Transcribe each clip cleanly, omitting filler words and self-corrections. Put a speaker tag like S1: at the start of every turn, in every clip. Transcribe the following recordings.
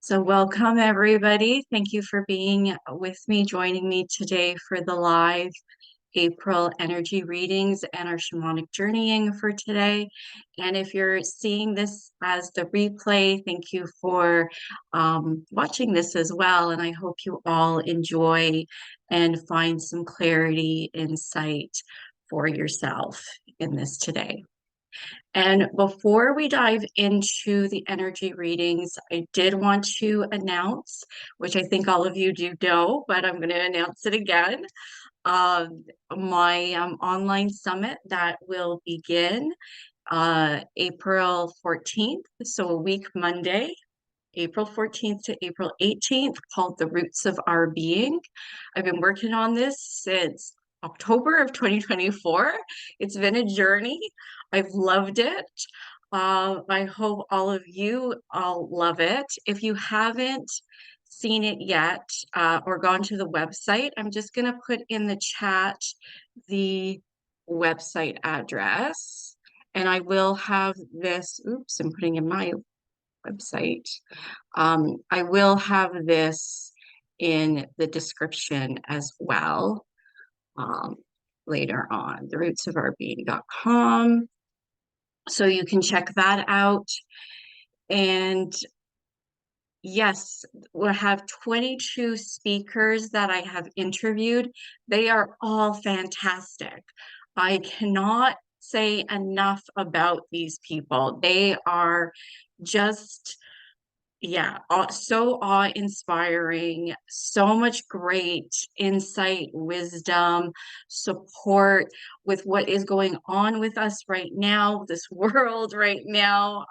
S1: So, welcome everybody. Thank you for being with me, joining me today for the live April energy readings and our shamanic journeying for today. And if you're seeing this as the replay, thank you for watching this as well. And I hope you all enjoy and find some clarity, insight for yourself in this today. And before we dive into the energy readings, I did want to announce, which I think all of you do know, but I'm going to announce it again, uh, my online summit that will begin April 14th, so a week Monday. April 14th to April 18th, called The Roots of Our Being. I've been working on this since October of 2024. It's been a journey. I've loved it. I hope all of you all love it. If you haven't seen it yet or gone to the website, I'm just going to put in the chat the website address. And I will have this, oops, I'm putting in my website. I will have this in the description as well um, later on, therootsofourbeing.com. So you can check that out. And yes, we'll have 22 speakers that I have interviewed. They are all fantastic. I cannot say enough about these people. They are just so awe-inspiring, so much great insight, wisdom, support with what is going on with us right now, this world right now,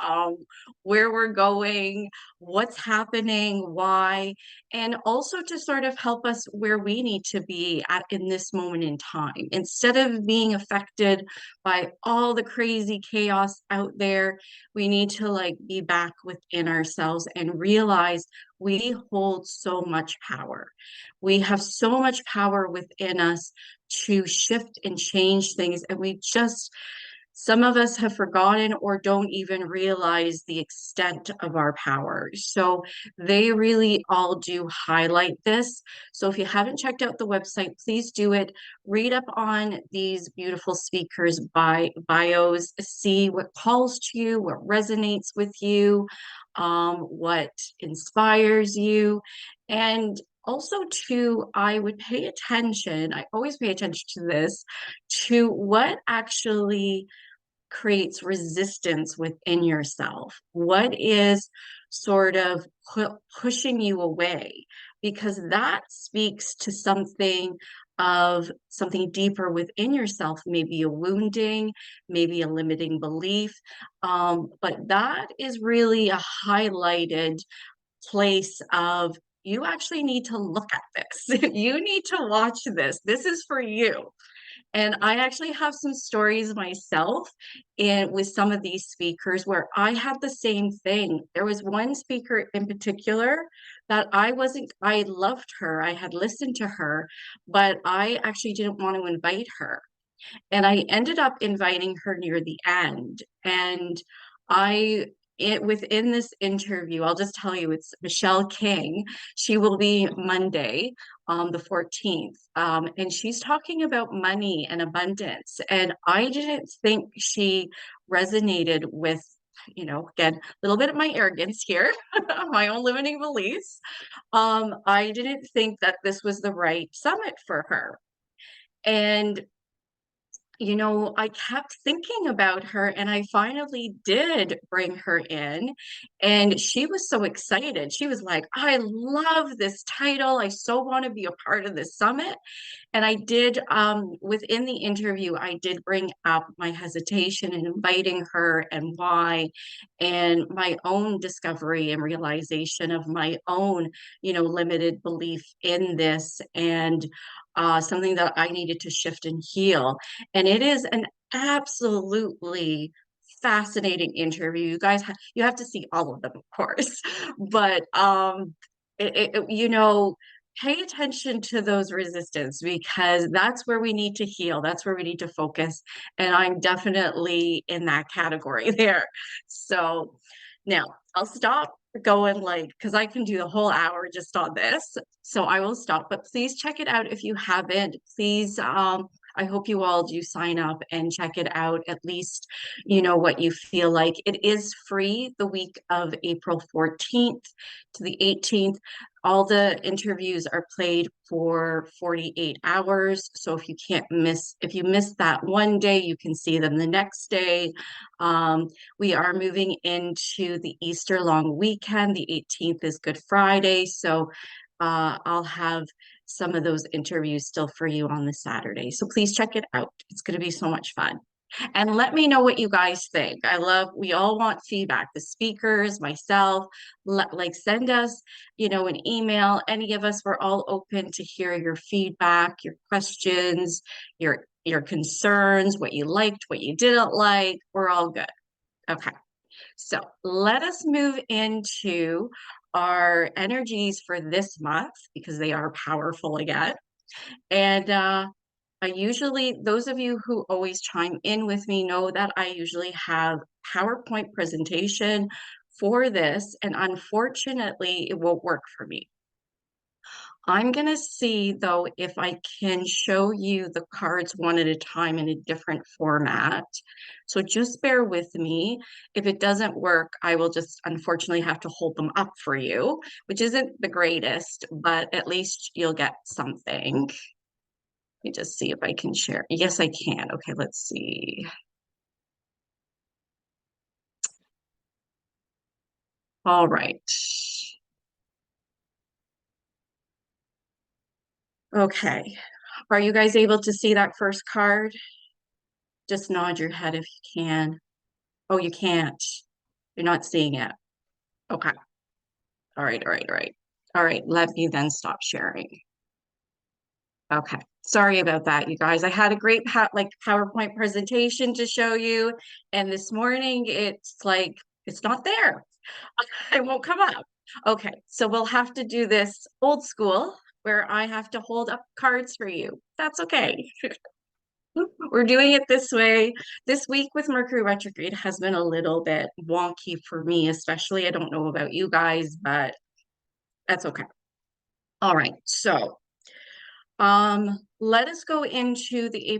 S1: where we're going, what's happening, why, and also to sort of help us where we need to be at in this moment in time. Instead of being affected by all the crazy chaos out there, we need to be back within ourselves and realize we hold so much power. We have so much power within us to shift and change things. And some of us have forgotten or don't even realize the extent of our power. So they really all do highlight this. So if you haven't checked out the website, please do it. Read up on these beautiful speakers' bios, see what calls to you, what resonates with you, what inspires you. And also too, I would pay attention, I always pay attention to this, to what actually creates resistance within yourself. What is sort of pushing you away? Because that speaks to something deeper within yourself, maybe a wounding, maybe a limiting belief. But that is really a highlighted place of you actually need to look at this. You need to watch this. This is for you. And I actually have some stories myself with some of these speakers where I had the same thing. There was one speaker in particular that I loved her. I had listened to her, but I actually didn't want to invite her. And I ended up inviting her near the end. And within this interview, I'll just tell you, it's Michelle King. She will be Monday, the 14th. And she's talking about money and abundance. And I didn't think she resonated with, again, a little bit of my arrogance here, my own limiting beliefs. I didn't think that this was the right summit for her. And I kept thinking about her and I finally did bring her in and she was so excited. She was like, I love this title. I so want to be a part of this summit. And I did, within the interview, I did bring up my hesitation in inviting her and why, and my own discovery and realization of my own, limited belief in this and something that I needed to shift and heal. And it is an absolutely fascinating interview. You guys, you have to see all of them, of course, but pay attention to those resistance because that's where we need to heal. That's where we need to focus. And I'm definitely in that category there. So Now, I'll stop going like, because I can do the whole hour just on this. So I will stop, but please check it out if you haven't. Please, I hope you all do sign up and check it out, at least, what you feel like. It is free the week of April 14th to the 18th. All the interviews are played for 48 hours. So if you miss that one day, you can see them the next day. We are moving into the Easter long weekend. The 18th is Good Friday. So I'll have some of those interviews still for you on the Saturday. So please check it out. It's going to be so much fun. And let me know what you guys think. We all want feedback, the speakers, myself, like send us, an email. Any of us, we're all open to hear your feedback, your questions, your concerns, what you liked, what you didn't like. We're all good. Okay. So let us move into our energies for this month because they are powerful again. And I usually, those of you who always chime in with me know that I usually have PowerPoint presentation for this, and unfortunately, it won't work for me. I'm going to see, though, if I can show you the cards one at a time in a different format. So just bear with me. If it doesn't work, I will just unfortunately have to hold them up for you, which isn't the greatest, but at least you'll get something. Let me just see if I can share. Yes, I can. Okay, let's see. All right. Okay. Are you guys able to see that first card? Just nod your head if you can. Oh, you can't. You're not seeing it. Okay. All right, all right, all right. All right, let me then stop sharing. Okay. Sorry about that, you guys. I had a great PowerPoint presentation to show you, and this morning it's like it's not there. It won't come up. Okay, so we'll have to do this old school where I have to hold up cards for you. That's okay. We're doing it this way. This week with Mercury retrograde has been a little bit wonky for me, especially. I don't know about you guys, but that's okay. All right. So let us go into the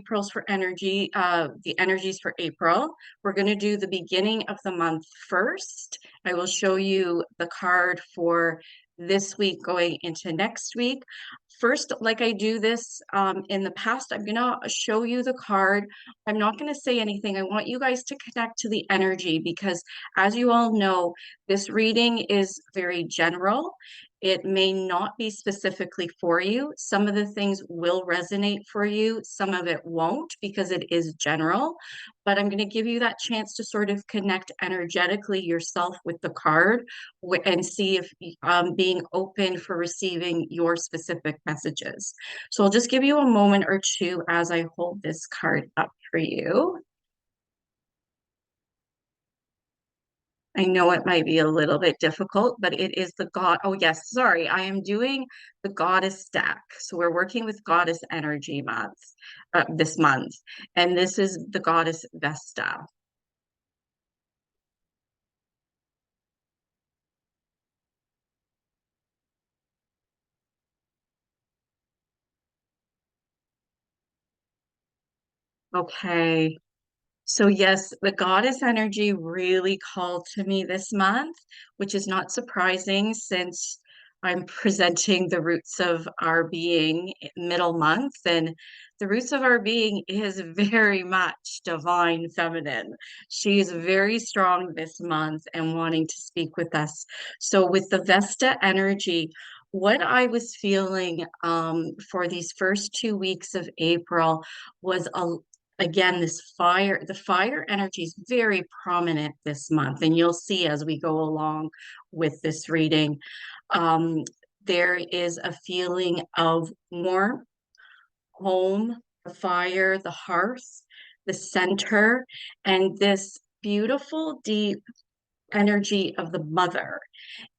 S1: energies for April. We're going to do the beginning of the month first. I will show you the card for this week going into next week. First, like I do this in the past, I'm going to show you the card. I'm not going to say anything. I want you guys to connect to the energy because, as you all know, this reading is very general. It may not be specifically for you. Some of the things will resonate for you. Some of it won't because it is general. But I'm going to give you that chance to sort of connect energetically yourself with the card and see if being open for receiving your specific messages. So I'll just give you a moment or two as I hold this card up for you. I know it might be a little bit difficult, but it is the god. Oh, yes. Sorry. I am doing the goddess stack. So we're working with goddess energy month, this month. And this is the goddess Vesta. Okay. So yes, the goddess energy really called to me this month, which is not surprising since I'm presenting the roots of our being middle month, and the roots of our being is very much divine feminine. She is very strong this month and wanting to speak with us. So with the Vesta energy, what I was feeling for these first 2 weeks of April was again, the fire energy is very prominent this month, and you'll see as we go along with this reading. Um, there is a feeling of warmth, home, the fire, the hearth, the center, and this beautiful, deep energy of the mother.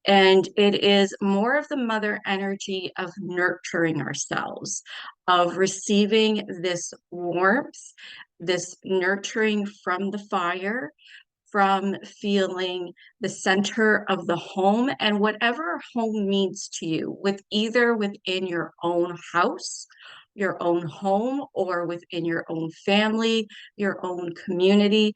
S1: And it is more of the mother energy of nurturing ourselves, of receiving this warmth, this nurturing from the fire, from feeling the center of the home and whatever home means to you, with either within your own house, your own home, or within your own family, your own community.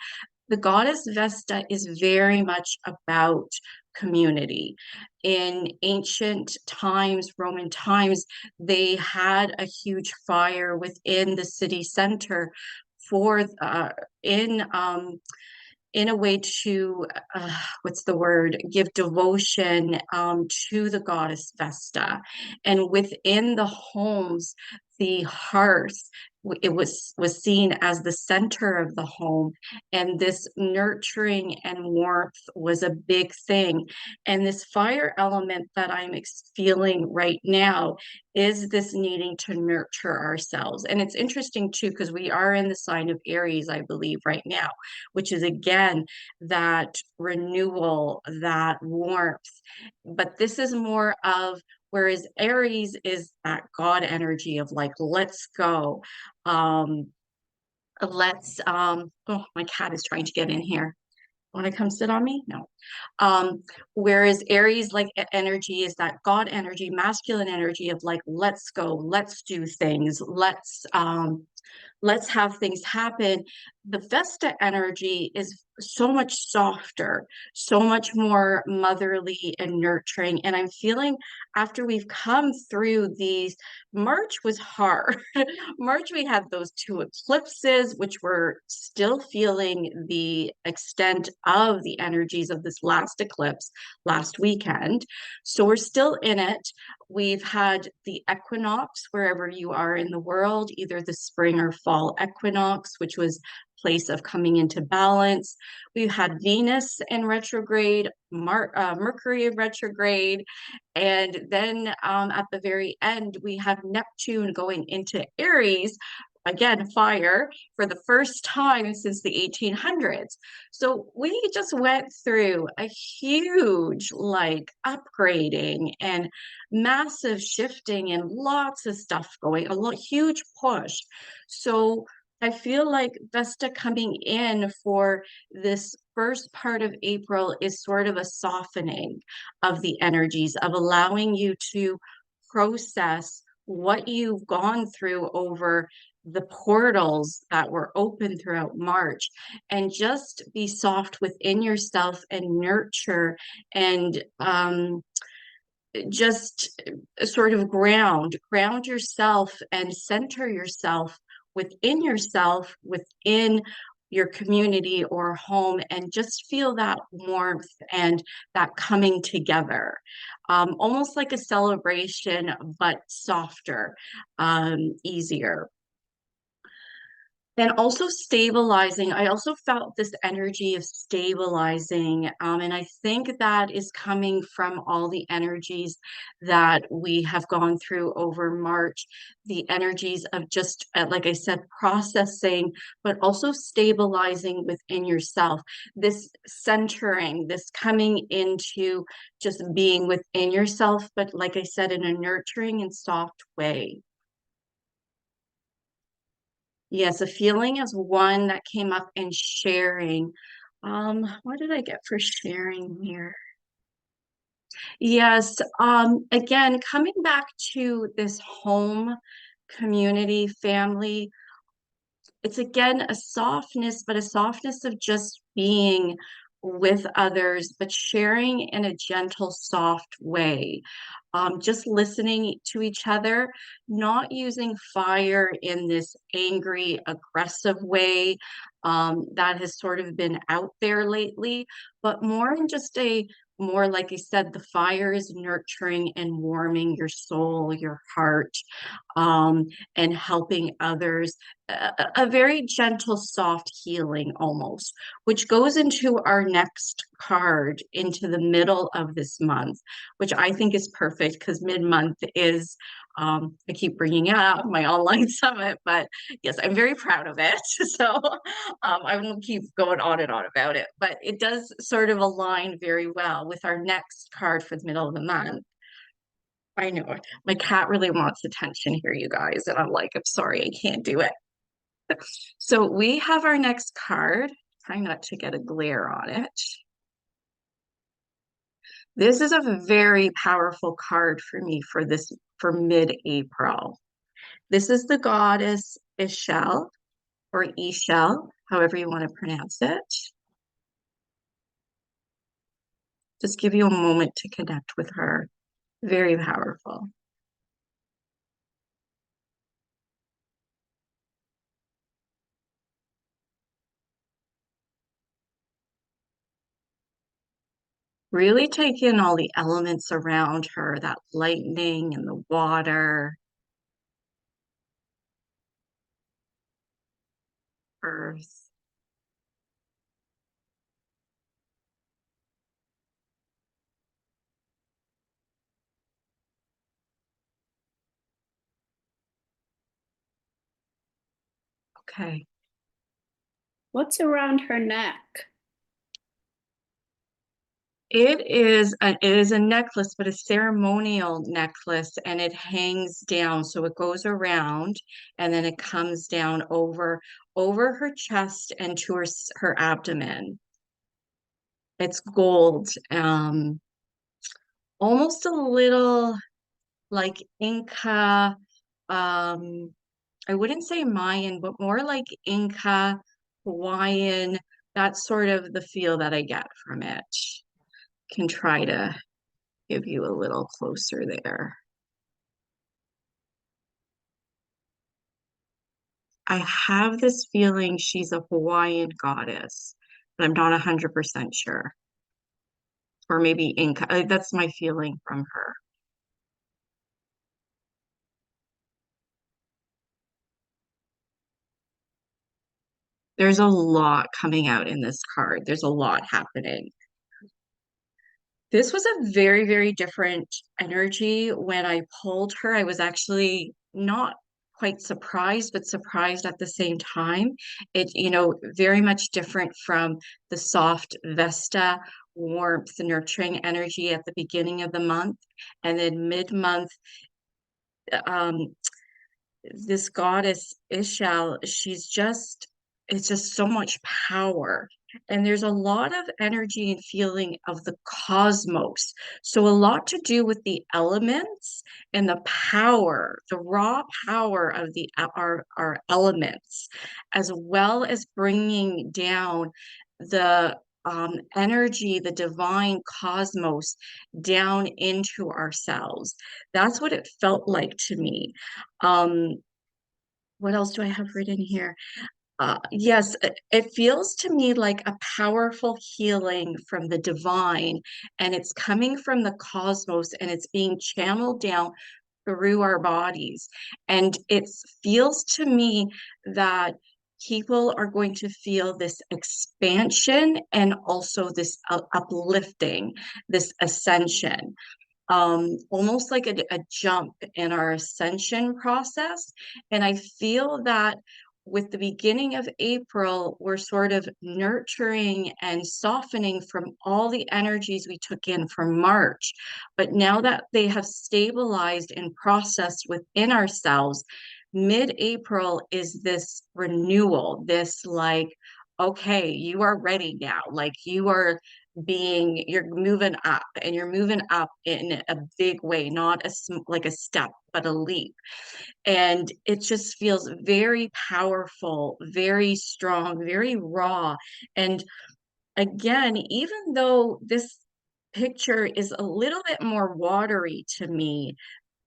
S1: The goddess Vesta is very much about community. In ancient times, Roman times, they had a huge fire within the city center for in a way to what's the word, give devotion to the goddess Vesta. And within the homes, the hearth, it was seen as the center of the home, and this nurturing and warmth was a big thing. And this fire element that I'm feeling right now is this needing to nurture ourselves. And it's interesting too, because we are in the sign of Aries, I believe, right now, which is again that renewal, that warmth. But this is more of, whereas Aries is that God energy of like, let's go. Um, oh, my cat is trying to get in here. Want to come sit on me? No. Whereas Aries like energy is that God energy, masculine energy of like, let's go, let's do things, let's have things happen. The Vesta energy is so much softer, so much more motherly and nurturing. And I'm feeling, after we've come through these, March was hard. March, we had those two eclipses, which were still feeling the extent of the energies of this last eclipse last weekend. So we're still in it. We've had the equinox wherever you are in the world, either the spring or fall equinox, which was place of coming into balance. We've had Venus in retrograde, Mercury in retrograde, and then at the very end, we have Neptune going into Aries, again, fire, for the first time since the 1800s. So we just went through a huge, like, upgrading and massive shifting and lots of stuff going, huge push. So I feel like Vesta coming in for this first part of April is sort of a softening of the energies, of allowing you to process what you've gone through over the portals that were open throughout March, and just be soft within yourself and nurture and just sort of ground yourself and center yourself within your community or home, and just feel that warmth and that coming together, almost like a celebration, but softer, easier. And also stabilizing. I also felt this energy of stabilizing. And I think that is coming from all the energies that we have gone through over March, the energies of just, like I said, processing, but also stabilizing within yourself, this centering, this coming into just being within yourself, but like I said, in a nurturing and soft way. Yes, a feeling is one that came up in sharing. What did I get for sharing here? Yes, again, coming back to this home, community, family, it's again a softness, but a softness of just being with others, but sharing in a gentle, soft way. Just listening to each other, not using fire in this angry, aggressive way that has sort of been out there lately, but more in just a more, like I said, the fire is nurturing and warming your soul, your heart, and helping others. A very gentle, soft healing almost, which goes into our next card into the middle of this month, which I think is perfect because mid-month is, I keep bringing it up, my online summit, but yes, I'm very proud of it. So I will keep going on and on about it, but it does sort of align very well with our next card for the middle of the month. I know my cat really wants attention here, you guys, and I'm like, I'm sorry, I can't do it. So we have our next card. Try not to get a glare on it. This is a very powerful card for me for mid-April. This is the goddess Ixchel or Ixchel, however you want to pronounce it. Just give you a moment to connect with her. Very powerful. Really take in all the elements around her, that lightning and the water, earth. Okay.
S2: What's around her neck?
S1: It is a necklace, but a ceremonial necklace, and it hangs down. So it goes around and then it comes down over her chest and to her abdomen. It's gold, almost a little like Inca, um, I wouldn't say Mayan, but more like Inca, Hawaiian. That's sort of the feel that I get from it. Can try to give you a little closer there. I have this feeling she's a Hawaiian goddess, but I'm not 100% sure. Or maybe Inca. That's my feeling from her. There's a lot coming out in this card. There's a lot happening. This was a very, very different energy when I pulled her. I was actually not quite surprised, but surprised at the same time. Very much different from the soft Vesta warmth, nurturing energy at the beginning of the month. And then mid-month, um, this goddess Ixchel, it's just so much power. And there's a lot of energy and feeling of the cosmos. So a lot to do with the elements and the power, the raw power of our elements, as well as bringing down the energy, the divine cosmos down into ourselves. That's what it felt like to me. Um, what else do I have written here? Yes, it feels to me like a powerful healing from the divine, and it's coming from the cosmos and it's being channeled down through our bodies. And it feels to me that people are going to feel this expansion and also this uplifting, this ascension, almost like a jump in our ascension process. And I feel that with the beginning of April, we're sort of nurturing and softening from all the energies we took in from March. But now that they have stabilized and processed within ourselves, mid-April is this renewal, this like, okay, you are ready now. Like you're moving up and you're moving up in a big way, not like a step, but a leap. And it just feels very powerful, very strong, very raw. And again, even though this picture is a little bit more watery to me,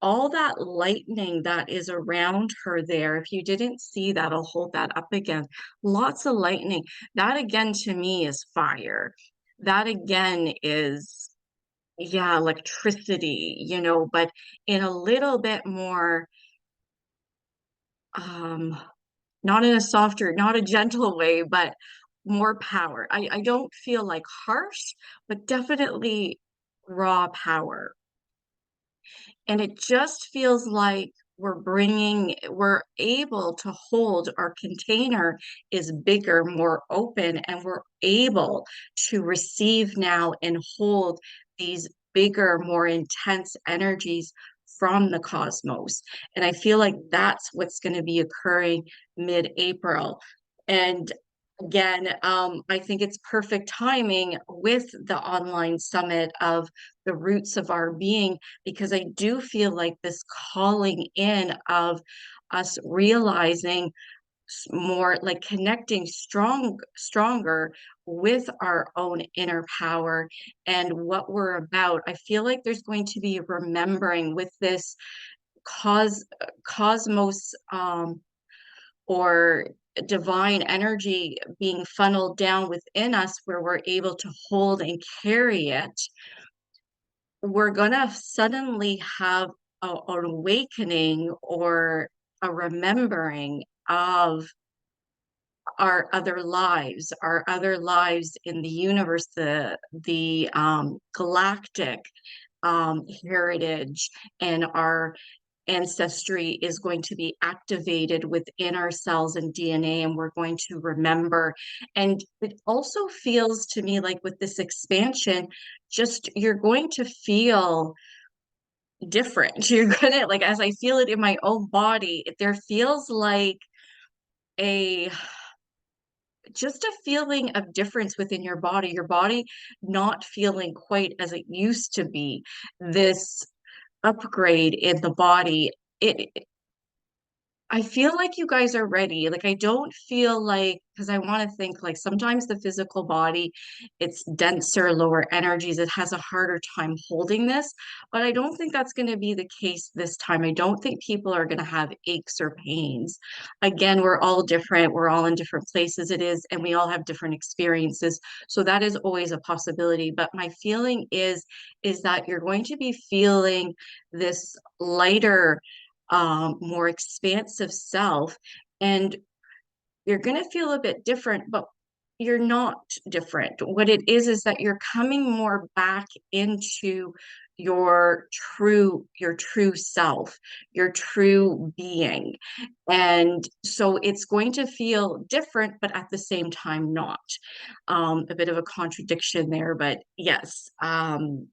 S1: all that lightning that is around her there, if you didn't see that, I'll hold that up again. Lots of lightning. That again to me is fire. That again is, yeah, electricity, but in a little bit more, um, not in a softer, not a gentle way, but more power. I don't feel like harsh, but definitely raw power. And it just feels like we're able to hold our container is bigger, more open, and we're able to receive now and hold these bigger, more intense energies from the cosmos. And I feel like that's what's going to be occurring mid-April. And again, I think it's perfect timing with the online summit of the roots of our being, because I do feel like this calling in of us realizing more, like connecting stronger with our own inner power and what we're about. I feel like there's going to be remembering with this cosmos, or divine energy being funneled down within us, where we're able to hold and carry it. We're gonna suddenly have an awakening or a remembering of our other lives in the universe, the galactic heritage, and our ancestry is going to be activated within our cells and DNA, and we're going to remember. And it also feels to me like with this expansion, just you're going to feel different. You're gonna, like, as I feel it in my own body, there feels like a just a feeling of difference within your body not feeling quite as it used to be. This upgrade in the body, it I feel like you guys are ready. Like, I don't feel like, because I want to think like sometimes the physical body, it's denser, lower energies. It has a harder time holding this, but I don't think that's going to be the case this time. I don't think people are going to have aches or pains. Again, we're all different. We're all in different places it is, and we all have different experiences. So that is always a possibility. But my feeling is that you're going to be feeling this lighter, more expansive self, and you're going to feel a bit different, but you're not different. What it is that you're coming more back into your true self, your true being. And so it's going to feel different, but at the same time not. A bit of a contradiction there, but yes,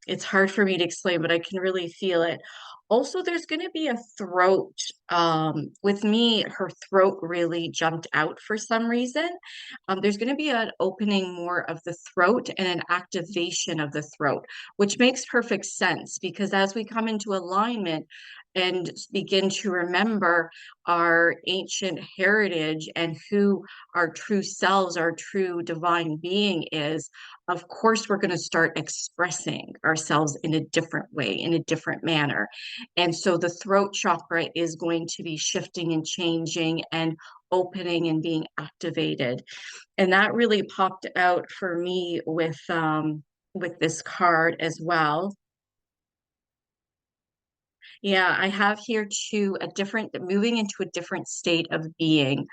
S1: it's hard for me to explain, but I can really feel it. Also, there's going to be a throat. With me, her throat really jumped out for some reason. There's going to be an opening more of the throat and an activation of the throat, which makes perfect sense, because as we come into alignment and begin to remember our ancient heritage and who our true selves, our true divine being is, of course, we're going to start expressing ourselves in a different way, in a different manner. And so the throat chakra is going to be shifting and changing and opening and being activated. And that really popped out for me with this card as well. Yeah, I have here too a different, moving into a different state of being.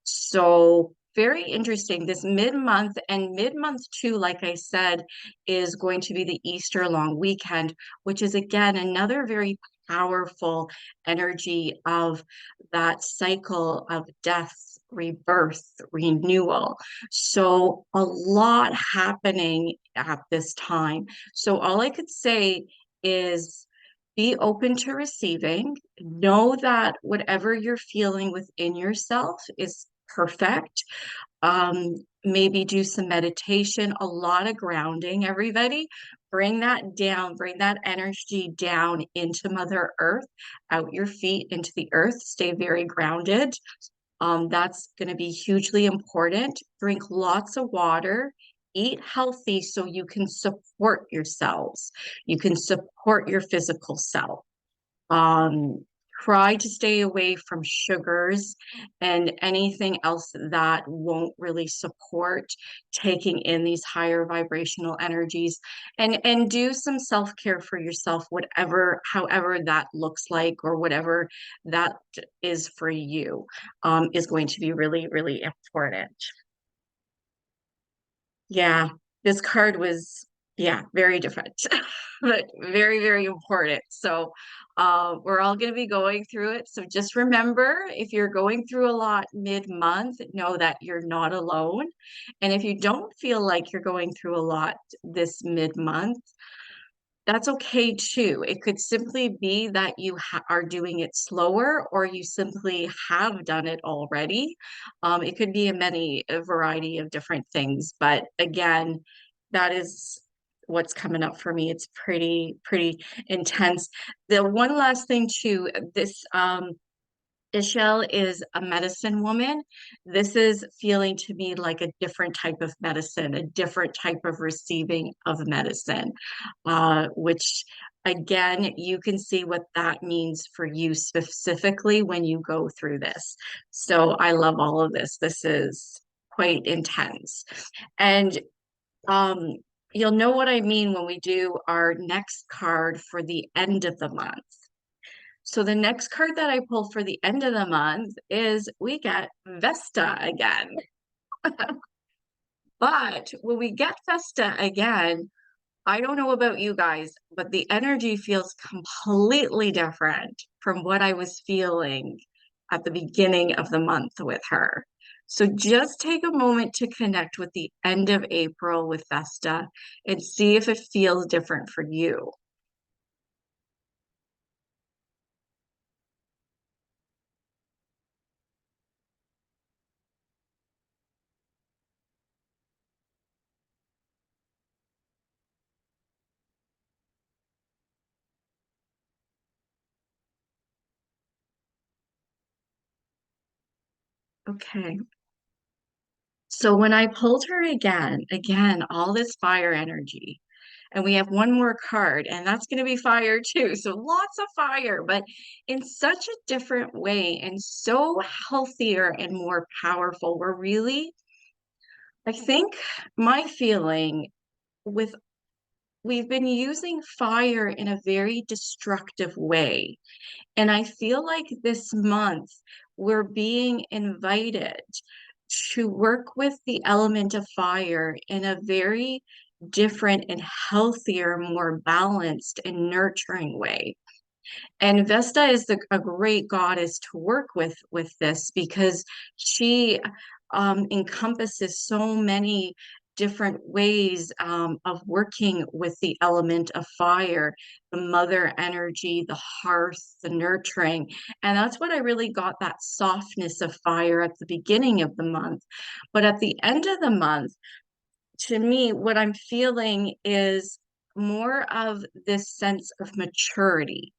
S1: So very interesting. This mid-month, and mid-month too, like I said, is going to be the Easter long weekend, which is again another very powerful energy of that cycle of death, rebirth, renewal. So a lot happening at this time. So all I could say is be open to receiving. Know that whatever you're feeling within yourself is perfect. Maybe do some meditation, a lot of grounding, everybody. Bring that down, bring that energy down into Mother Earth, out your feet into the earth. Stay very grounded. That's going to be hugely important. Drink lots of water. Eat healthy so you can support yourselves. You can support your physical self. Um, Try to stay away from sugars and anything else that won't really support taking in these higher vibrational energies, and do some self-care for yourself, whatever, however that looks like, or whatever that is for you, is going to be really, really important. Yeah, this card was, yeah, very different, but very, very important. So, we're all going to be going through it. So just remember, if you're going through a lot mid-month, know that you're not alone. And if you don't feel like you're going through a lot this mid-month, That's okay too. It could simply be that you are doing it slower, or you simply have done it already. It could be a variety of different things. But again, that is what's coming up for me. It's pretty intense. The one last thing too, this Ixchel is a medicine woman. This is feeling to me like a different type of medicine, a different type of receiving of medicine, which again, you can see what that means for you specifically when you go through this. So I love all of this. This is quite intense. And um, you'll know what I mean when we do our next card for the end of the month. So the next card that I pulled for the end of the month is we get Vesta again. But when we get Vesta again, I don't know about you guys, but the energy feels completely different from what I was feeling at the beginning of the month with her. So just take a moment to connect with the end of April with Vesta and see if it feels different for you. Okay. So when I pulled her again, all this fire energy, and we have one more card, and that's going to be fire too. So lots of fire, but in such a different way and so healthier and more powerful. I think my feeling with we've been using fire in a very destructive way. And I feel like this month we're being invited to work with the element of fire in a very different and healthier, more balanced and nurturing way. And Vesta is a great goddess to work with this because she encompasses so many different ways of working with the element of fire, the mother energy, the hearth, the nurturing. And that's what I really got that softness of fire at the beginning of the month. But at the end of the month, to me, what I'm feeling is more of this sense of maturity.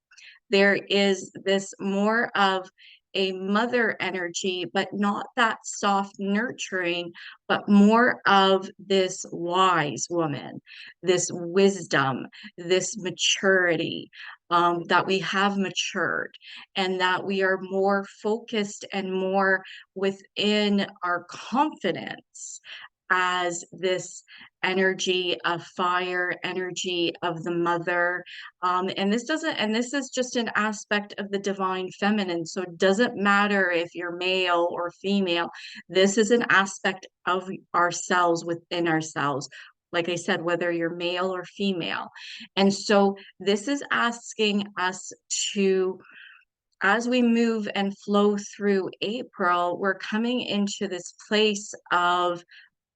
S1: There is this more of a mother energy, but not that soft nurturing, but more of this wise woman, this wisdom, this maturity, that we have matured and that we are more focused and more within our confidence as this energy of fire, energy of the mother, and this is just an aspect of the divine feminine. So it doesn't matter if you're male or female. This is an aspect of ourselves within ourselves. Like I said, whether you're male or female. And so this is asking us to, as we move and flow through April, we're coming into this place of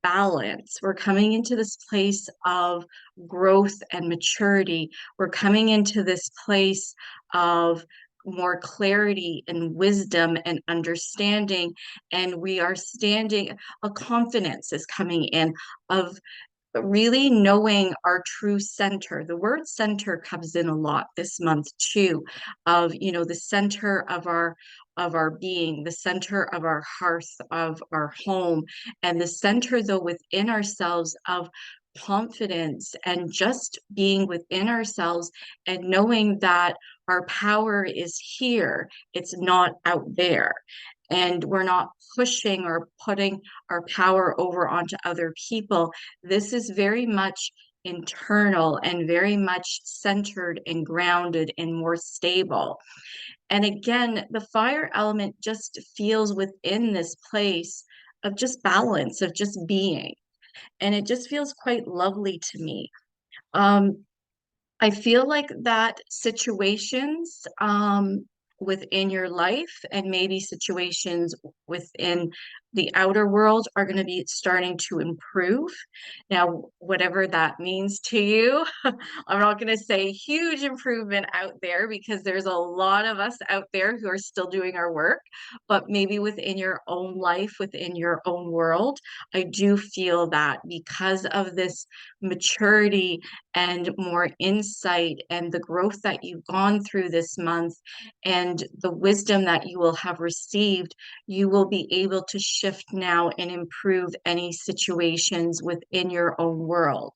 S1: balance. We're coming into this place of growth and maturity. We're coming into this place of more clarity and wisdom and understanding. And we are standing, a confidence is coming in of really knowing our true center. The word center comes in a lot this month too, of, the center of our being, the center of our hearth, of our home, and the center though within ourselves of confidence and just being within ourselves and knowing that our power is here. It's not out there. And we're not pushing or putting our power over onto other people. This is very much internal and very much centered and grounded and more stable. And again, the fire element just feels within this place of just balance, of just being. And it just feels quite lovely to me. Um, I feel like that situations within your life and maybe situations within the outer world are going to be starting to improve. Now, whatever that means to you, I'm not going to say huge improvement out there because there's a lot of us out there who are still doing our work, but maybe within your own life, within your own world, I do feel that because of this maturity and more insight and the growth that you've gone through this month and the wisdom that you will have received, you will be able to shift now and improve any situations within your own world.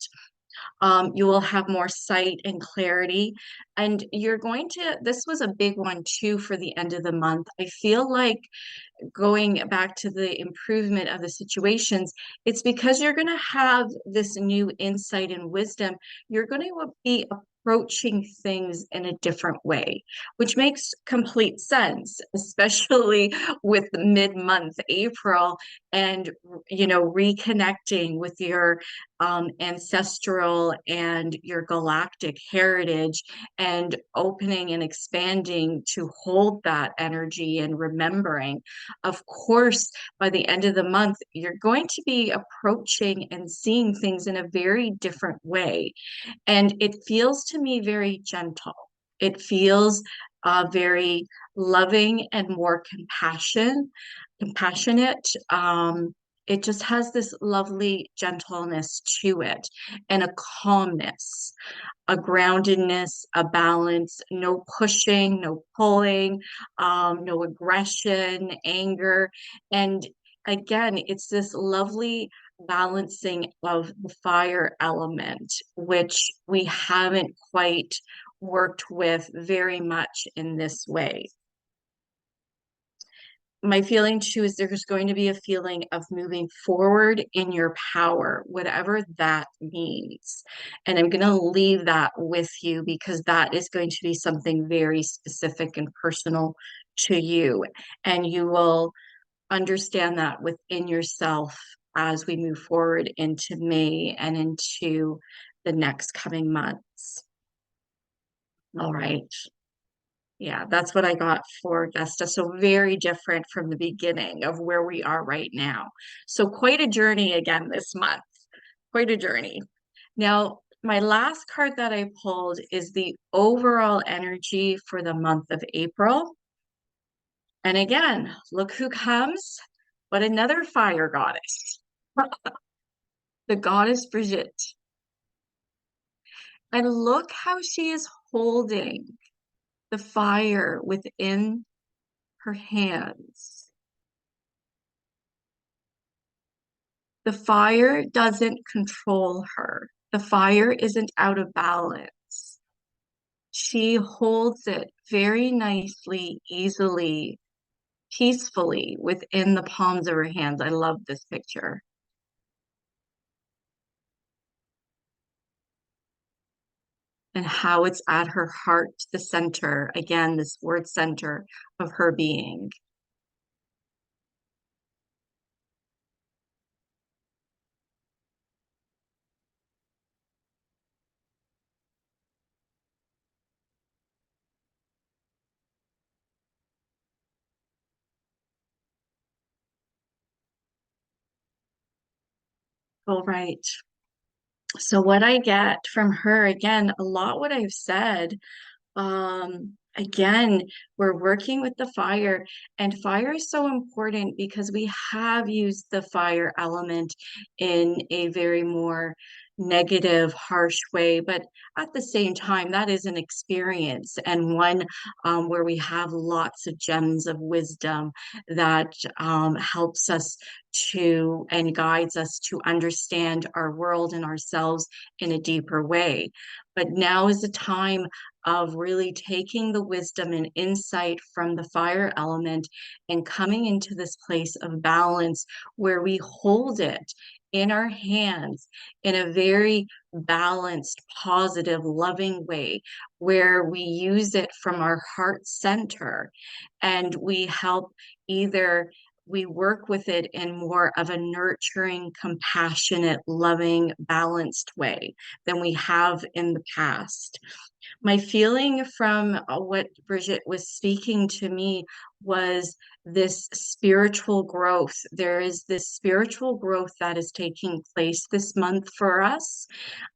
S1: You will have more sight and clarity. And you're going to, this was a big one too for the end of the month. I feel like going back to the improvement of the situations, it's because you're going to have this new insight and wisdom. You're going to be approaching things in a different way, which makes complete sense, especially with mid-month April and, you know, reconnecting with your ancestral and your galactic heritage and opening and expanding to hold that energy and remembering. Of course, by the end of the month, you're going to be approaching and seeing things in a very different way. And it feels to me very gentle. It feels very loving and more compassionate. It just has this lovely gentleness to it and a calmness, a groundedness, a balance, no pushing, no pulling, no aggression, anger. And again, it's this lovely balancing of the fire element, which we haven't quite worked with very much in this way. My feeling too is there's going to be a feeling of moving forward in your power, whatever that means. And I'm going to leave that with you because that is going to be something very specific and personal to you. And you will understand that within yourself as we move forward into May and into the next coming months. All right. Yeah, that's what I got for Vesta. So very different from the beginning of where we are right now. So quite a journey again this month. Quite a journey. Now, my last card that I pulled is the overall energy for the month of April. And again, look who comes, but another fire goddess, the goddess Brigit. And look how she is holding the fire within her hands. The fire doesn't control her. The fire isn't out of balance. She holds it very nicely, easily, peacefully within the palms of her hands. I love this picture. And how it's at her heart, the center, again, this word center of her being. All right. So what I get from her, again, a lot what I've said, again, we're working with the fire, and fire is so important because we have used the fire element in a very more negative, harsh way, but at the same time, that is an experience and one where we have lots of gems of wisdom that helps us to and guides us to understand our world and ourselves in a deeper way. But now is the time of really taking the wisdom and insight from the fire element and coming into this place of balance where we hold it in our hands in a very balanced, positive, loving way, where we use it from our heart center and we help either we work with it in more of a nurturing, compassionate, loving, balanced way than we have in the past. My feeling from what Brigit was speaking to me was this spiritual growth. There is this spiritual growth that is taking place this month for us.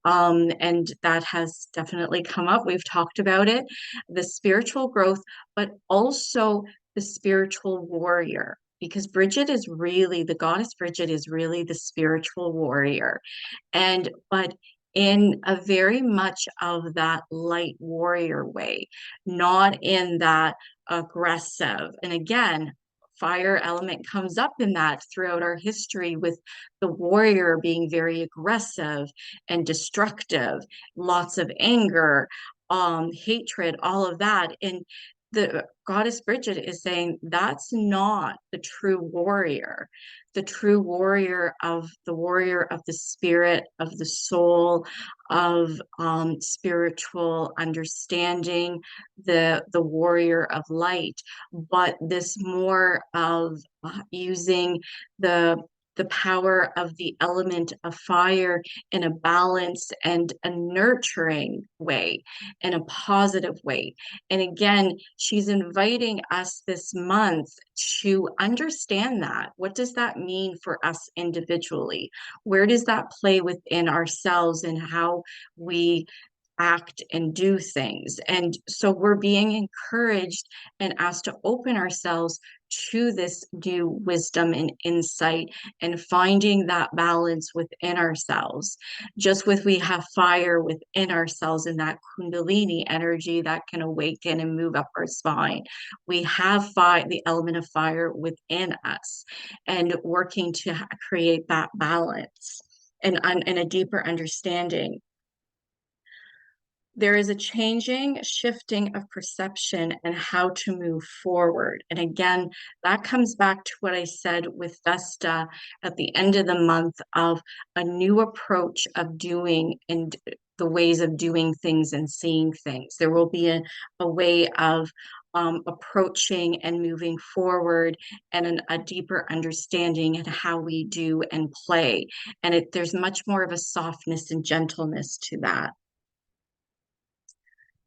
S1: And that has definitely come up. We've talked about it, the spiritual growth, but also the spiritual warrior. Because Brigit is really, the goddess Brigit is really the spiritual warrior. But in a very much of that light warrior way, not in that aggressive. And again, fire element comes up in that throughout our history, with the warrior being very aggressive and destructive, lots of anger, hatred, all of that. And the goddess Brigid is saying that's not the true warrior. The true warrior of the spirit, of the soul, of spiritual understanding, the warrior of light, but this more of using the the power of the element of fire in a balanced and a nurturing way, in a positive way. And again, she's inviting us this month to understand that. What does that mean for us individually? Where does that play within ourselves and how we act and do things? And so we're being encouraged and asked to open ourselves to this new wisdom and insight and finding that balance within ourselves. Just with we have fire within ourselves and that kundalini energy that can awaken and move up our spine. We have fire, the element of fire within us, and working to create that balance and a deeper understanding. There is a changing, shifting of perception and how to move forward. And again, that comes back to what I said with Vesta at the end of the month, of a new approach of doing and the ways of doing things and seeing things. There will be a way of approaching and moving forward, and a deeper understanding in how we do and play. And there's much more of a softness and gentleness to that.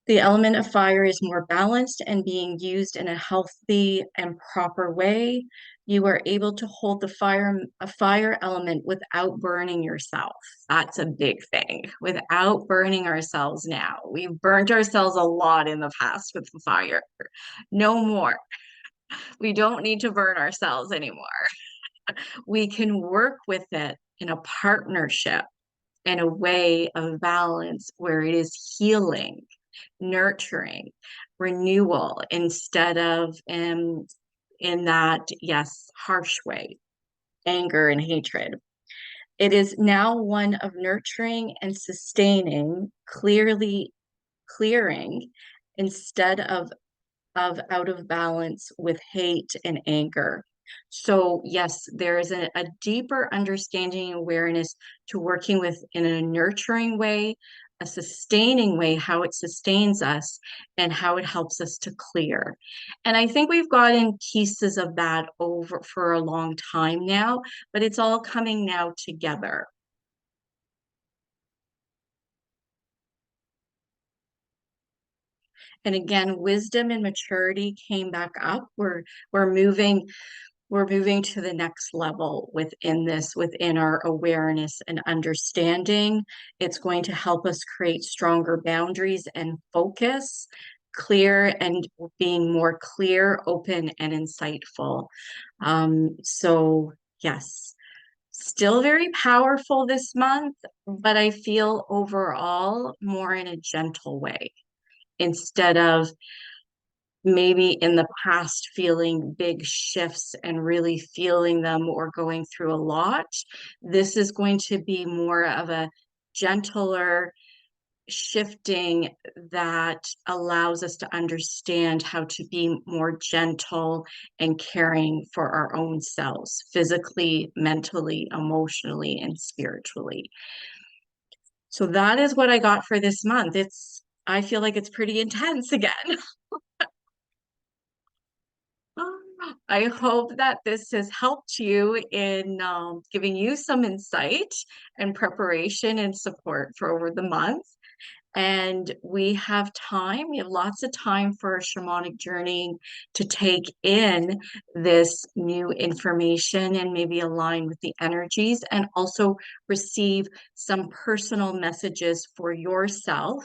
S1: The element of fire is more balanced and being used in a healthy and proper way. You are able to hold a fire element without burning yourself. That's a big thing. Without burning ourselves now. We've burnt ourselves a lot in the past with the fire. No more. We don't need to burn ourselves anymore. We can work with it in a partnership, in a way of balance where it is healing, nurturing, renewal, instead of in that, yes, harsh way, anger and hatred. It is now one of nurturing and sustaining, clearly clearing, instead of out of balance with hate and anger. So yes, there is a deeper understanding and awareness to working with in a nurturing way, a sustaining way, how it sustains us and how it helps us to clear. And I think we've gotten pieces of that over for a long time now, but it's all coming now together. And again, wisdom and maturity came back up. We're moving we're moving to the next level within this, within our awareness and understanding. It's going to help us create stronger boundaries and focus, clear and being more clear, open, and insightful. So yes, still very powerful this month, but I feel overall more in a gentle way, instead of maybe in the past feeling big shifts and really feeling them or going through a lot. This is going to be more of a gentler shifting that allows us to understand how to be more gentle and caring for our own selves, physically, mentally, emotionally, and spiritually. So that is what I got for this month. I feel like it's pretty intense again. I hope that this has helped you in giving you some insight and preparation and support for over the month. And we have time, we have lots of time for shamanic journey to take in this new information and maybe align with the energies and also receive some personal messages for yourself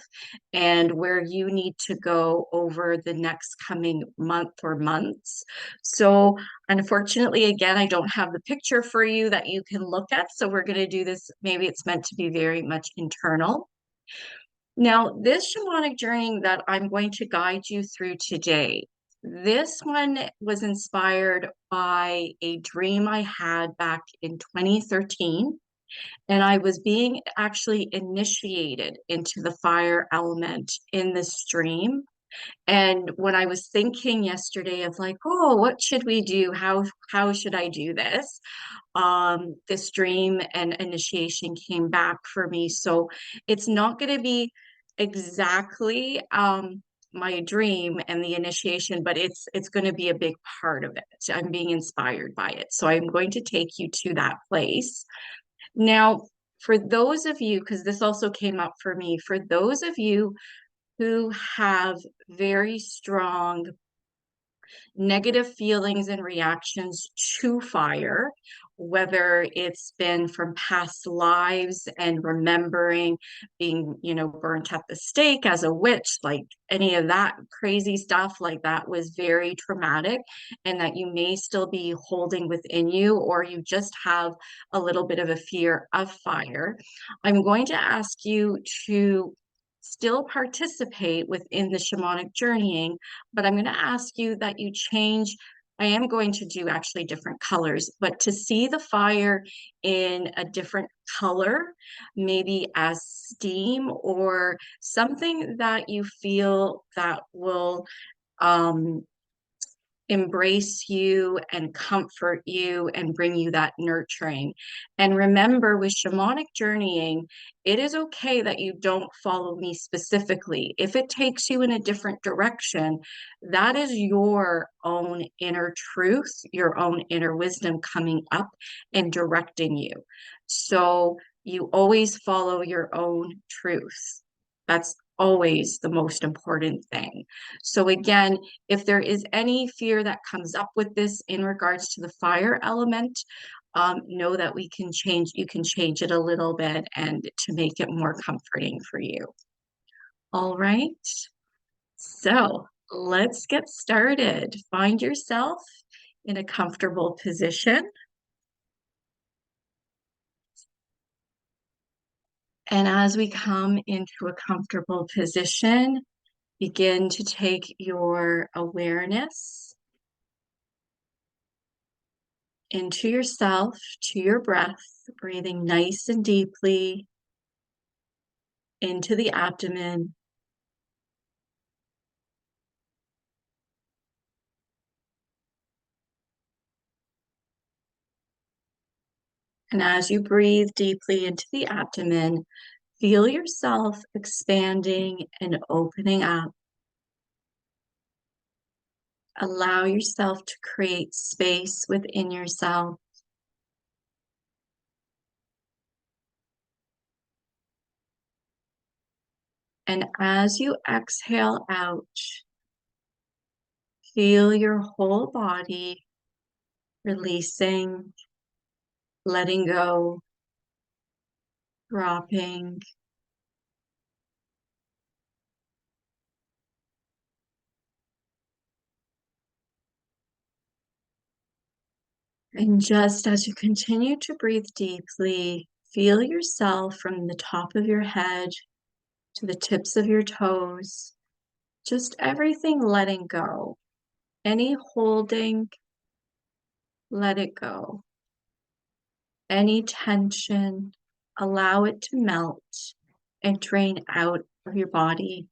S1: and where you need to go over the next coming month or months. So unfortunately, again, I don't have the picture for you that you can look at. So we're going to do this. Maybe it's meant to be very much internal. Now, this shamanic journey that I'm going to guide you through today, this one was inspired by a dream I had back in 2013, and I was being actually initiated into the fire element in this dream. And when I was thinking yesterday of like, oh, what should we do? How should I do this? This dream and initiation came back for me. So it's not going to be exactly my dream and the initiation, but it's going to be a big part of it. I'm being inspired by it. So I'm going to take you to that place. Now, for those of you, because this also came up for me, for those of you who have very strong negative feelings and reactions to fire, whether it's been from past lives and remembering being, burnt at the stake as a witch, like any of that crazy stuff, like that was very traumatic, and that you may still be holding within you, or you just have a little bit of a fear of fire. I'm going to ask you to still participate within the shamanic journeying, but I'm going to ask you that you change. I am going to do actually different colors, but to see the fire in a different color, maybe as steam or something that you feel that will um, embrace you and comfort you and bring you that nurturing. And remember, with shamanic journeying, it is okay that you don't follow me specifically. If it takes you in a different direction, that is your own inner truth, your own inner wisdom coming up and directing you. So you always follow your own truth. That's always the most important thing. So again, if there is any fear that comes up with this in regards to the fire element, know that you can change it a little bit and to make it more comforting for you. All right, so let's get started. Find yourself in a comfortable position. And as we come into a comfortable position, begin to take your awareness into yourself, to your breath, breathing nice and deeply into the abdomen. And as you breathe deeply into the abdomen, feel yourself expanding and opening up. Allow yourself to create space within yourself. And as you exhale out, feel your whole body releasing, letting go, dropping. And just as you continue to breathe deeply, feel yourself from the top of your head to the tips of your toes, just everything letting go. Any holding, let it go. Any tension, allow it to melt and drain out of your body.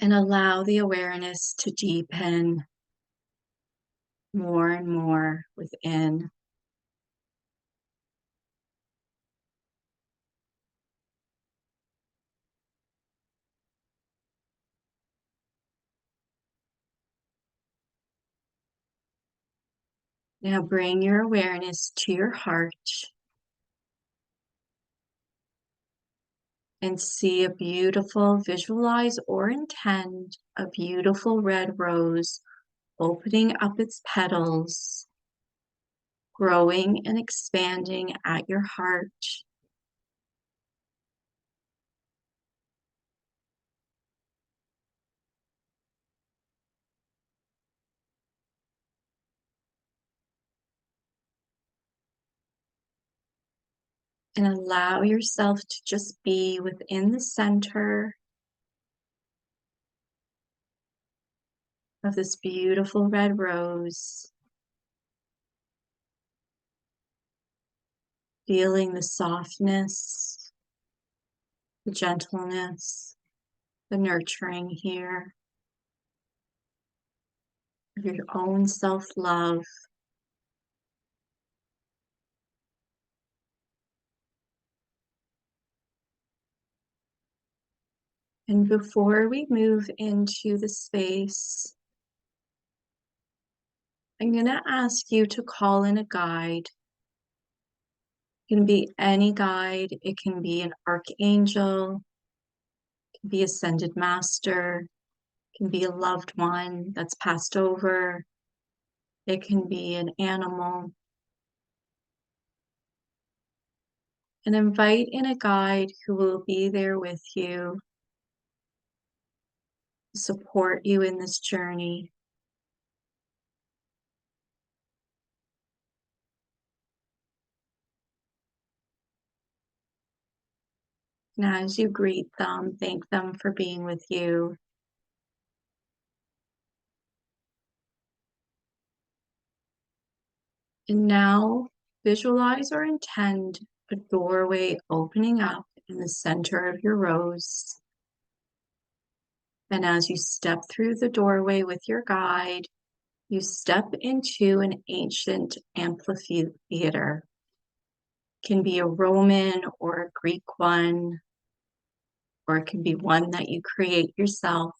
S1: And allow the awareness to deepen more and more within. Now bring your awareness to your heart and visualize or intend a beautiful red rose opening up its petals, growing and expanding at your heart. And allow yourself to just be within the center of this beautiful red rose, feeling the softness, the gentleness, the nurturing here of your own self-love. And before we move into the space, I'm going to ask you to call in a guide. It can be any guide. It can be an archangel, it can be ascended master, it can be a loved one that's passed over. It can be an animal. And invite in a guide who will be there with you, support you in this journey. And as you greet them, thank them for being with you. And now visualize or intend a doorway opening up in the center of your rose. And as you step through the doorway with your guide, you step into an ancient amphitheater. It can be a Roman or a Greek one, or it can be one that you create yourself.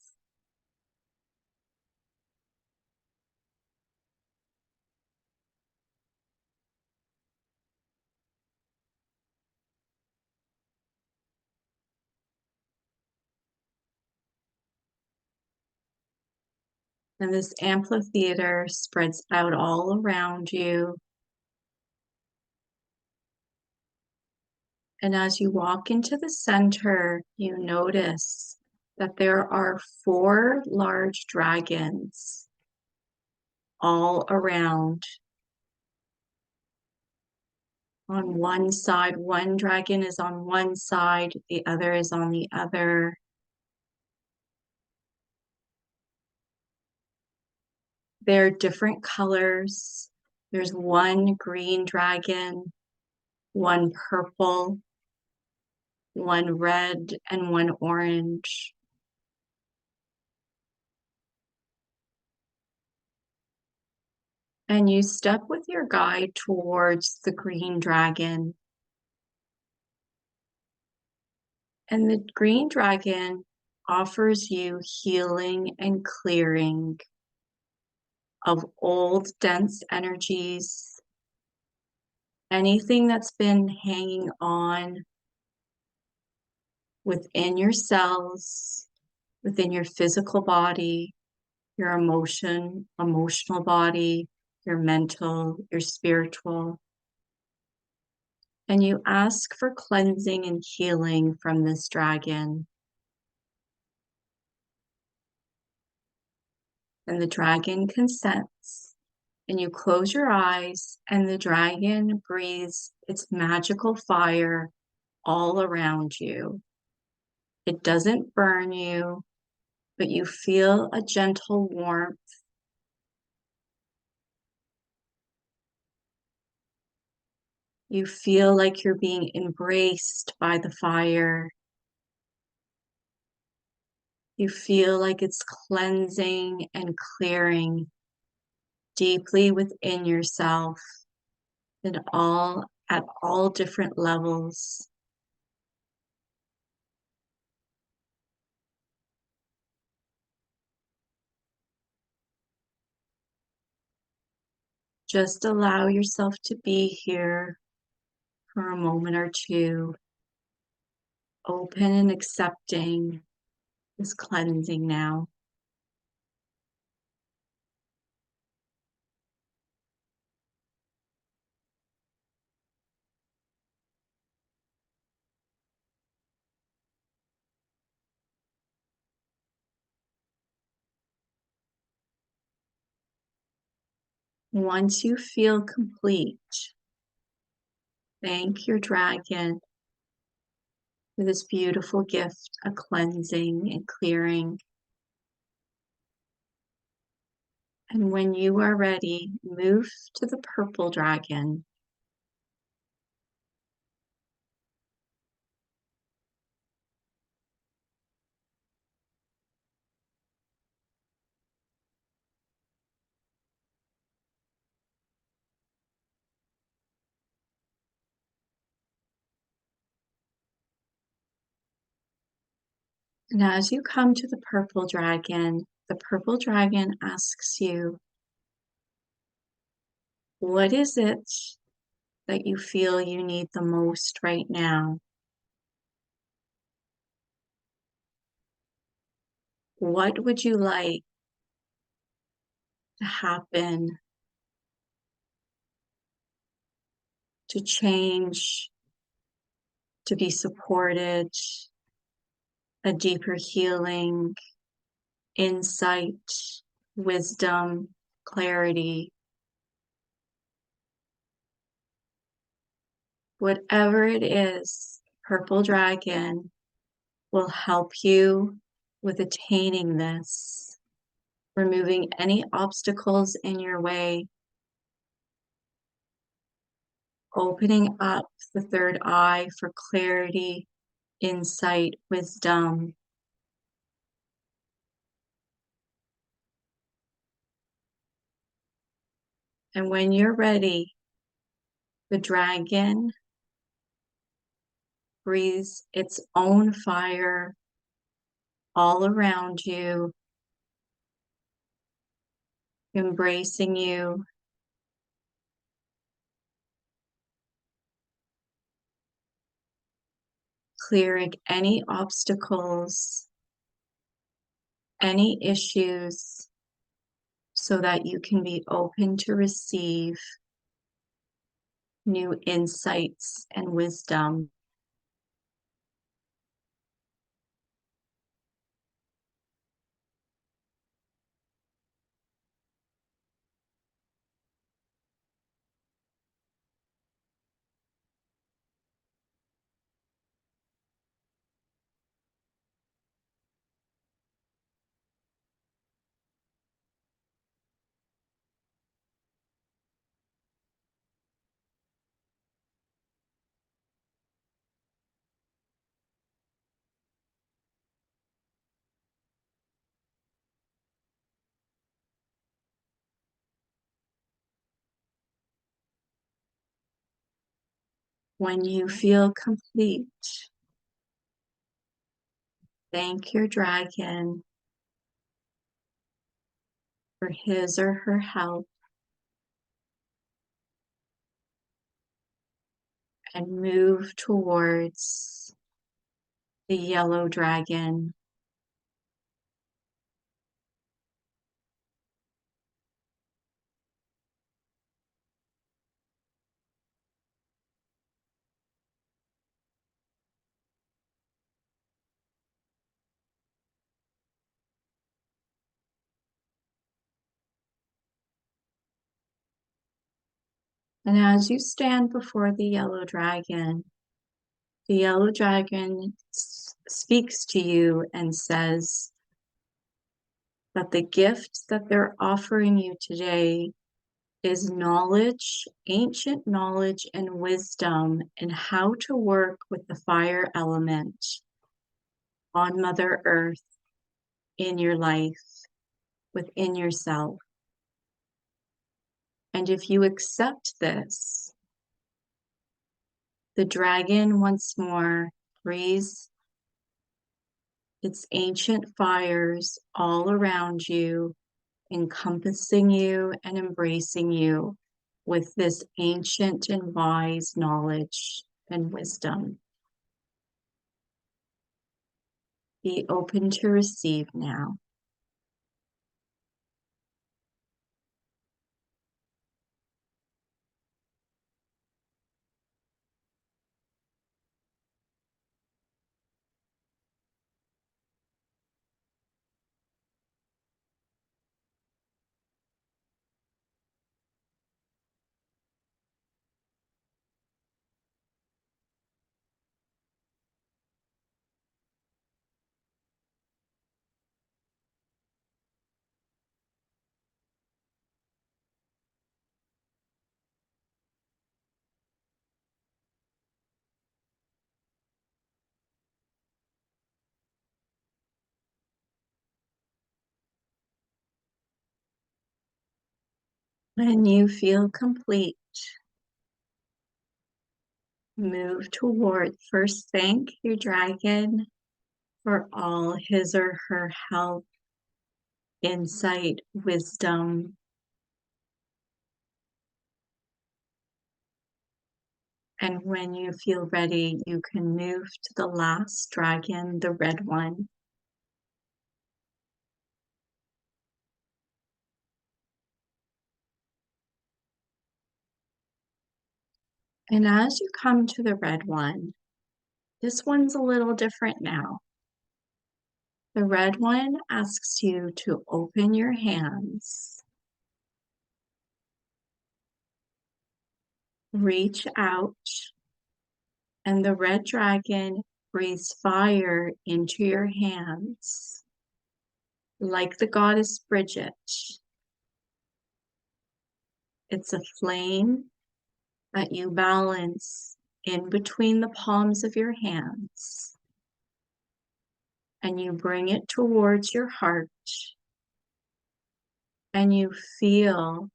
S1: And this amphitheater spreads out all around you. And as you walk into the center, you notice that there are 4 large dragons all around. On one side, one dragon is on one side, the other is on the other. They're different colors. There's one green dragon, one purple, one red, and one orange. And you step with your guide towards the green dragon. And the green dragon offers you healing and clearing of old, dense energies, anything that's been hanging on within your cells, within your physical body, your emotional body, your mental, your spiritual. And you ask for cleansing and healing from this dragon. And the dragon consents. And you close your eyes, and the dragon breathes its magical fire all around you. It doesn't burn you, but you feel a gentle warmth. You feel like you're being embraced by the fire. You feel like it's cleansing and clearing deeply within yourself and at all different levels. Just allow yourself to be here for a moment or two, open and accepting this cleansing now. Once you feel complete, thank your dragon for this beautiful gift of cleansing and clearing. And when you are ready, move to the purple dragon. And as you come to the purple dragon asks you, what is it that you feel you need the most right now? What would you like to happen, to change, to be supported, a deeper healing, insight, wisdom, clarity? Whatever it is, Purple Dragon will help you with attaining this, removing any obstacles in your way, opening up the third eye for clarity, insight, wisdom. And when you're ready, the dragon breathes its own fire all around you, embracing you, clearing any obstacles, any issues, so that you can be open to receive new insights and wisdom. When you feel complete, thank your dragon for his or her help and move towards the yellow dragon. And as you stand before the yellow dragon speaks to you and says that the gift that they're offering you today is knowledge, ancient knowledge and wisdom in how to work with the fire element on Mother Earth in your life, within yourself. And if you accept this, the dragon once more breathes its ancient fires all around you, encompassing you and embracing you with this ancient and wise knowledge and wisdom. Be open to receive now. When you feel complete, move toward. First, thank your dragon for all his or her help, insight, wisdom. And when you feel ready, you can move to the last dragon, the red one. And as you come to the red one, this one's a little different now. The red one asks you to open your hands, reach out, and the red dragon breathes fire into your hands, like the goddess Brigit. It's a flame that you balance in between the palms of your hands, and you bring it towards your heart, and you feel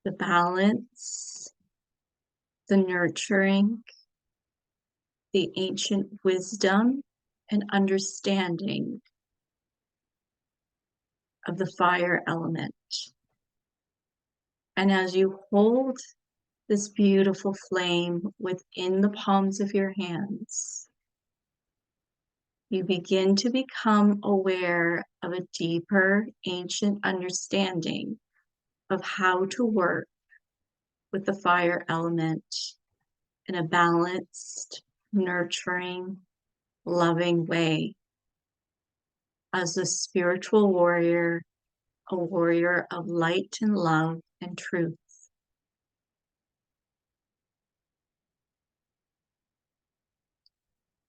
S1: the balance, the nurturing, the ancient wisdom and understanding of the fire element. And as you hold this beautiful flame within the palms of your hands, you begin to become aware of a deeper ancient understanding of how to work with the fire element in a balanced, nurturing, loving way. As a spiritual warrior, a warrior of light and love and truth.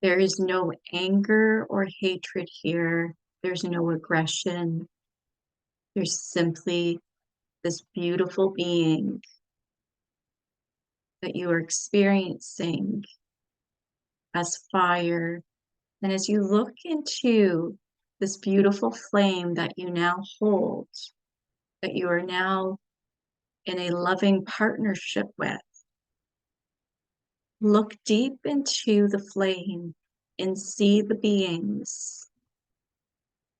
S1: There is no anger or hatred here. There's no aggression. There's simply this beautiful being that you are experiencing as fire. And as you look into this beautiful flame that you now hold, that you are now in a loving partnership with, look deep into the flame and see the beings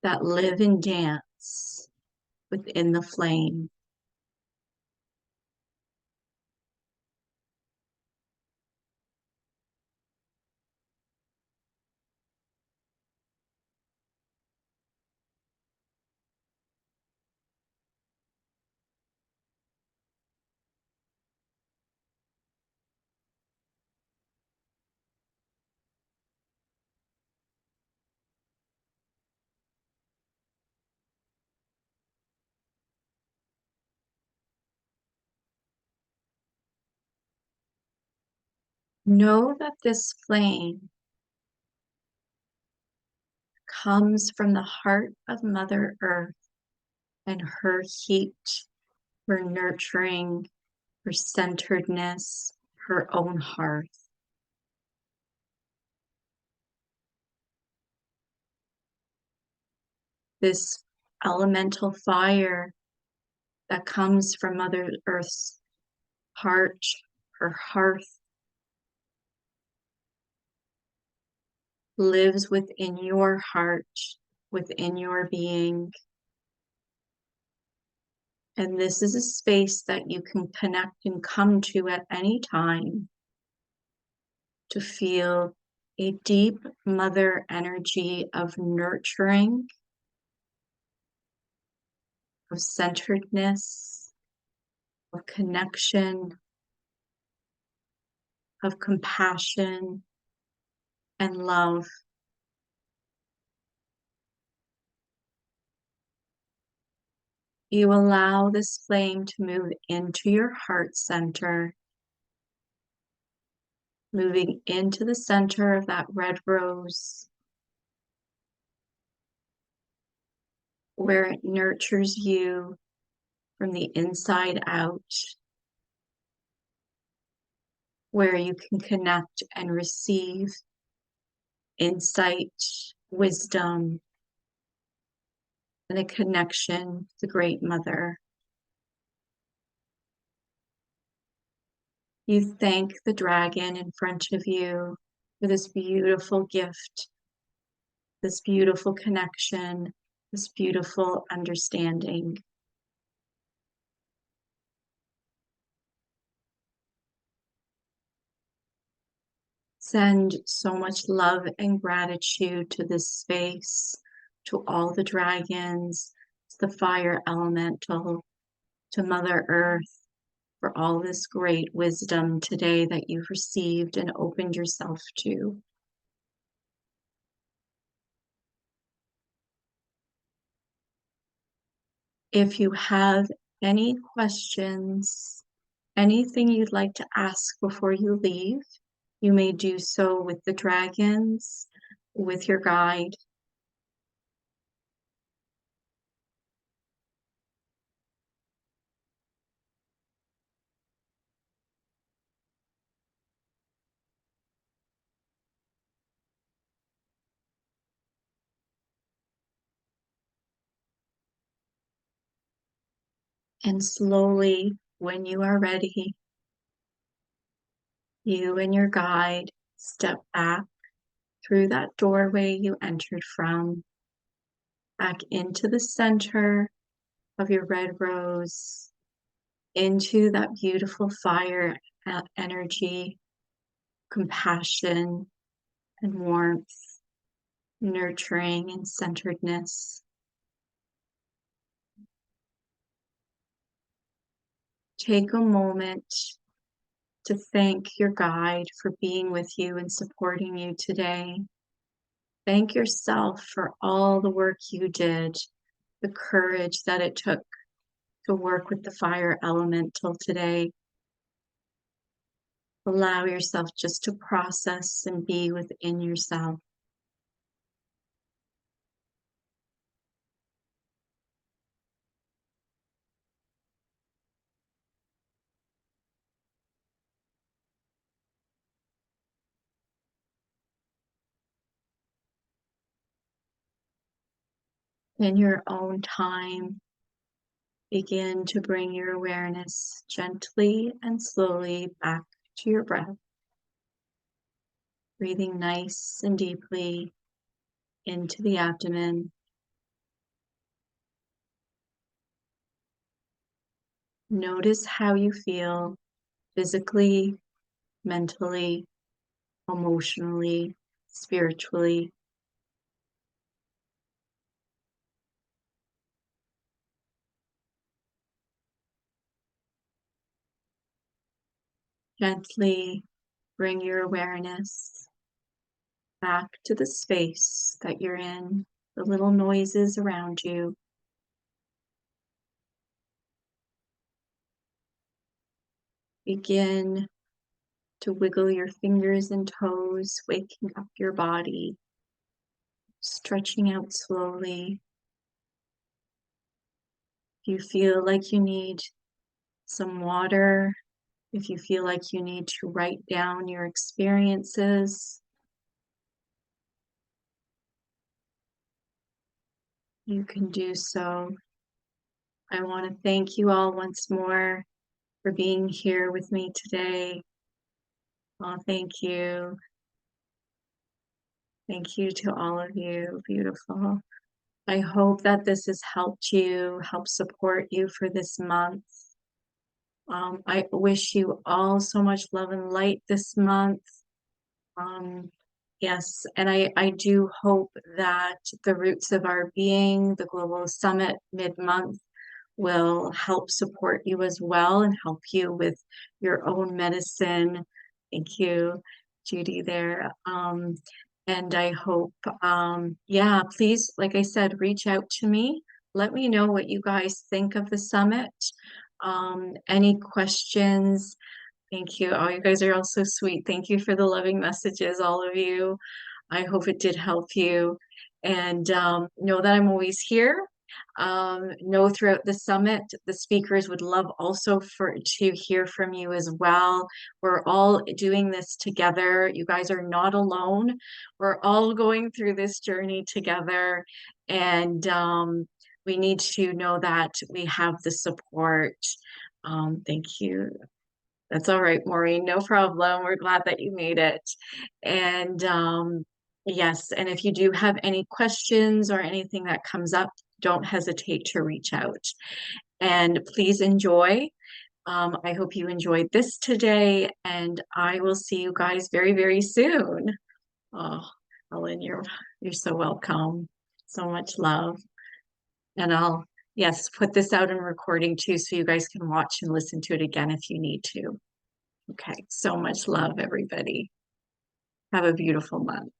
S1: that live and dance within the flame. Know that this flame comes from the heart of Mother Earth and her heat, her nurturing, her centeredness, her own hearth. This elemental fire that comes from Mother Earth's heart, her hearth, lives within your heart, within your being. And this is a space that you can connect and come to at any time to feel a deep mother energy of nurturing, of centeredness, of connection, of compassion and love. You allow this flame to move into your heart center, moving into the center of that red rose, where it nurtures you from the inside out, where you can connect and receive insight, wisdom, and a connection with the Great Mother. You thank the dragon in front of you for this beautiful gift, this beautiful connection, this beautiful understanding. Send so much love and gratitude to this space, to all the dragons, to the fire elemental, to Mother Earth, for all this great wisdom today that you've received and opened yourself to. If you have any questions, anything you'd like to ask before you leave, you may do so with the dragons, with your guide. And slowly, when you are ready, you and your guide step back through that doorway you entered from, back into the center of your red rose, into that beautiful fire energy, compassion and warmth, nurturing and centeredness. Take a moment to thank your guide for being with you and supporting you today. Thank yourself for all the work you did, the courage that it took to work with the fire elemental today. Allow yourself just to process and be within yourself. In your own time, begin to bring your awareness gently and slowly back to your breath. Breathing nice and deeply into the abdomen. Notice how you feel physically, mentally, emotionally, spiritually. Gently bring your awareness back to the space that you're in, the little noises around you. Begin to wiggle your fingers and toes, waking up your body, stretching out slowly. If you feel like you need some water, if you feel like you need to write down your experiences, you can do so. I want to thank you all once more for being here with me today. Oh, thank you. Thank you to all of you. Beautiful. I hope that this has helped you, help support you for this month. I wish you all so much love and light this month. Um, yes, and I do hope that the Roots of Our Being, the Global Summit mid-month, will help support you as well and help you with your own medicine. Thank you, Judy, there. And I hope, yeah, please, like I said, reach out to me. Let me know what you guys think of the summit. Any questions? Thank you. Oh, you guys are all so sweet. Thank you for the loving messages, all of you. I hope it did help you. And know that I'm always here. Know throughout the summit, the speakers would love also to hear from you as well. We're all doing this together. You guys are not alone. We're all going through this journey together. And we need to know that we have the support. Thank you. That's all right, Maureen. No problem. We're glad that you made it. And yes, and if you do have any questions or anything that comes up, don't hesitate to reach out. And please enjoy. I hope you enjoyed this today, and I will see you guys very, very soon. Oh, Ellen, you're so welcome. So much love. And I'll, yes, put this out in recording too, so you guys can watch and listen to it again if you need to. Okay, so much love, everybody. Have a beautiful month.